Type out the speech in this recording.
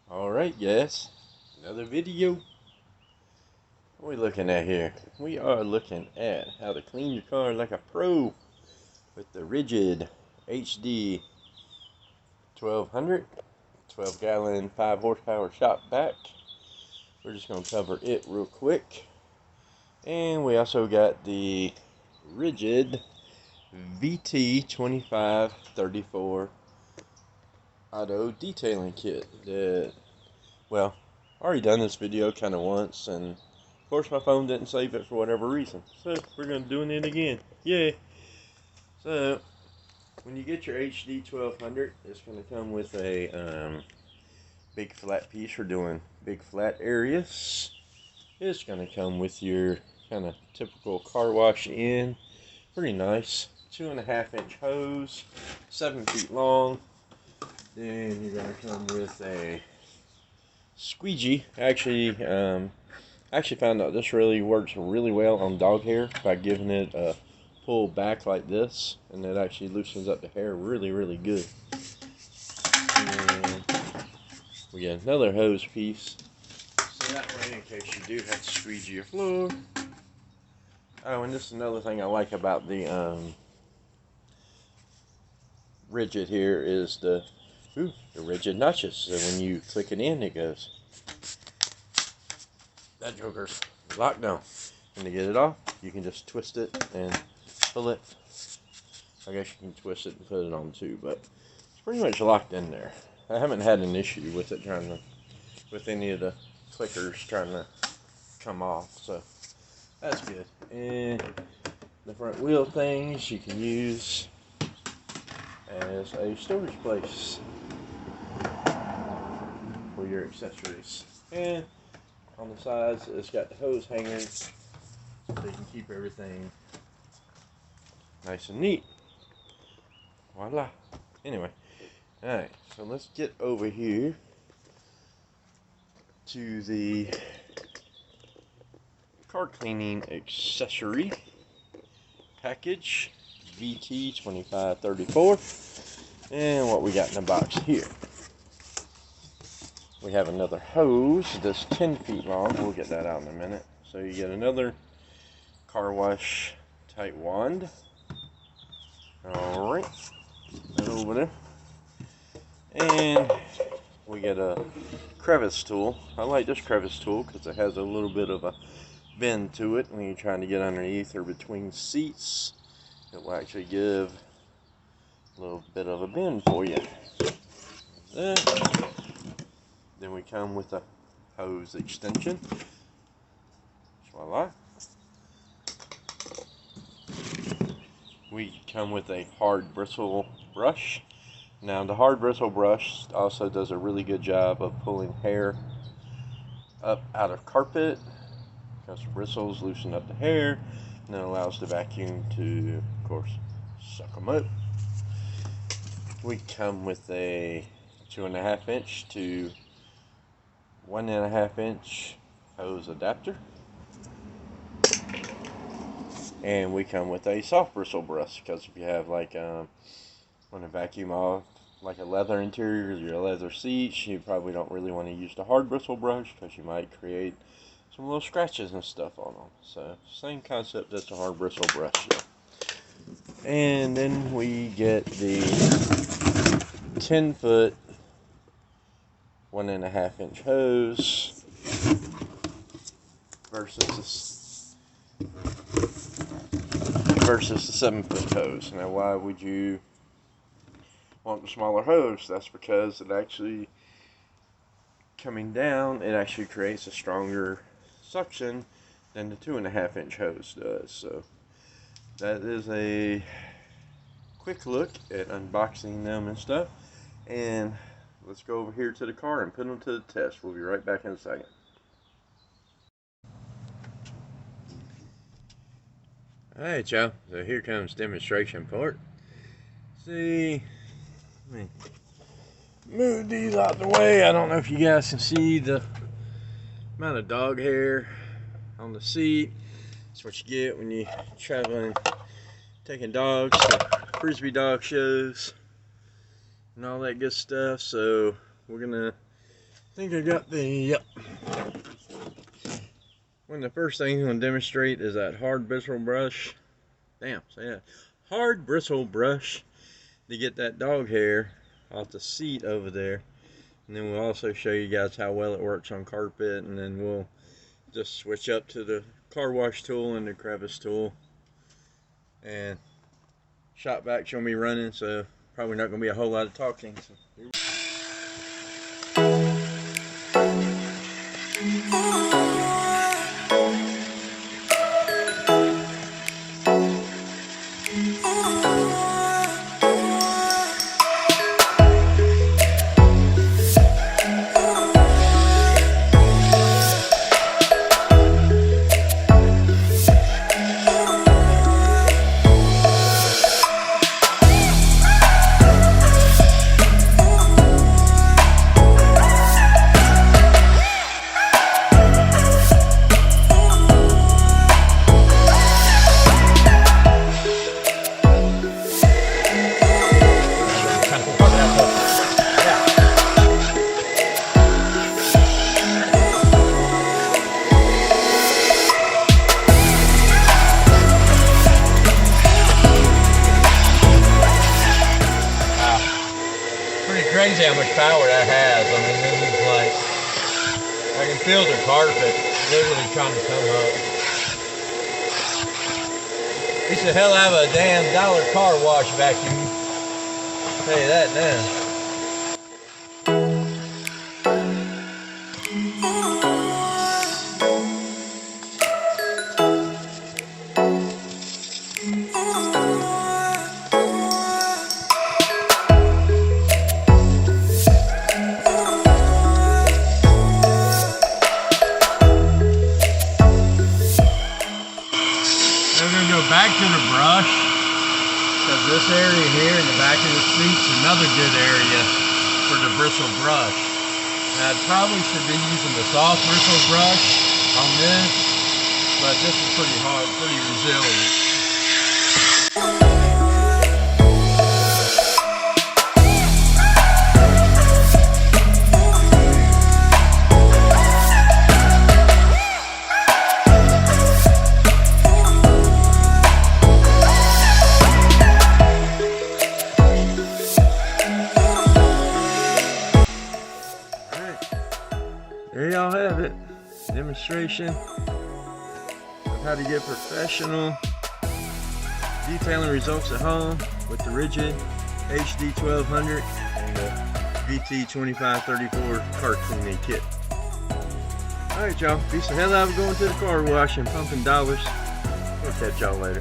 Alright, yes, another video. What are we looking at here? We are looking at how to clean your car like a pro with the Rigid HD1200 12-gallon 5 horsepower shop vac. We're just going to cover it real quick. And we also got the Rigid VT2534 auto detailing kit that, well, I already done this video kind of once, and of course my phone didn't save it for whatever reason, so we're going to doing it again. Yeah. So when you get your HD1200, it's going to come with a big flat piece for doing big flat areas. It's going to come with your kind of typical car wash in. Pretty nice. 2.5-inch hose, 7 feet long. Then you're going to come with a squeegee. Actually found out this really works really well on dog hair by giving it a pull back like this, and it actually loosens up the hair really good. And we got another hose piece, so that way in case you do have to squeegee your floor. Oh, and this is another thing I like about the Rigid here is the Rigid notches. So when you click it in, it goes. That joker's locked down. And to get it off, you can just twist it and pull it. I guess you can twist it and put it on too, but it's pretty much locked in there. I haven't had an issue with it with any of the clickers trying to come off, so that's good. And the front wheel things you can use as a storage place for your accessories. And on the sides, it's got the hose hangers so you can keep everything nice and neat. Voila. Anyway, alright, so let's get over here to the car cleaning accessory package VT2534, and what we got in the box here. We have another hose that's 10 feet long. We'll get that out in a minute. So you get another car wash type wand. Alright, that over there. And we get a crevice tool. I like this crevice tool because it has a little bit of a bend to it when you're trying to get underneath or between seats. It will actually give a little bit of a bend for you. Then we come with a hose extension. Voila. We come with a hard bristle brush. Now the hard bristle brush also does a really good job of pulling hair up out of carpet, because the bristles loosen up the hair, and then allows the vacuum to, of course, suck them up. We come with a 2.5-inch to 1.5-inch hose adapter, and we come with a soft bristle brush, because if you have like want to vacuum off like a leather interior or your leather seats, you probably don't really want to use the hard bristle brush because you might create some little scratches and stuff on them. So same concept as the hard bristle brush. And then we get the 10-foot 1.5-inch hose versus the 7-foot hose. Now, why would you want the smaller hose? That's because it actually, coming down, it actually creates a stronger suction than the 2.5-inch hose does. So that is a quick look at unboxing them and stuff. And let's go over here to the car and put them to the test. We'll be right back in a second. Alright, y'all, so here comes demonstration part. See, let me move these out the way. I don't know if you guys can see the amount of dog hair on the seat. That's what you get when you're traveling, taking dogs to frisbee dog shows and all that good stuff. So we're gonna think I got the, yep. One of the first things I'm going to demonstrate is that hard bristle brush. Damn, say that. Hard bristle brush to get that dog hair off the seat over there. And then we'll also show you guys how well it works on carpet, and then we'll just switch up to the car wash tool and the crevice tool. And shot back show me running, so probably not going to be a whole lot of talking. So crazy how much power that has. I mean, this is like, I can feel the carpet literally trying to come up. It's a hell out of a damn $1 car wash vacuum. I'll tell you that now. Back to the brush, because this area here in the back of the seat is another good area for the bristle brush. Now, I probably should be using the soft bristle brush on this, but this is pretty hard, pretty resilient. There y'all have it. Demonstration of how to get professional detailing results at home with the Rigid HD1200 and the VT2534 car cleaning kit. Alright y'all, be the hell out of going to the car wash and pumping dollars. We'll catch y'all later.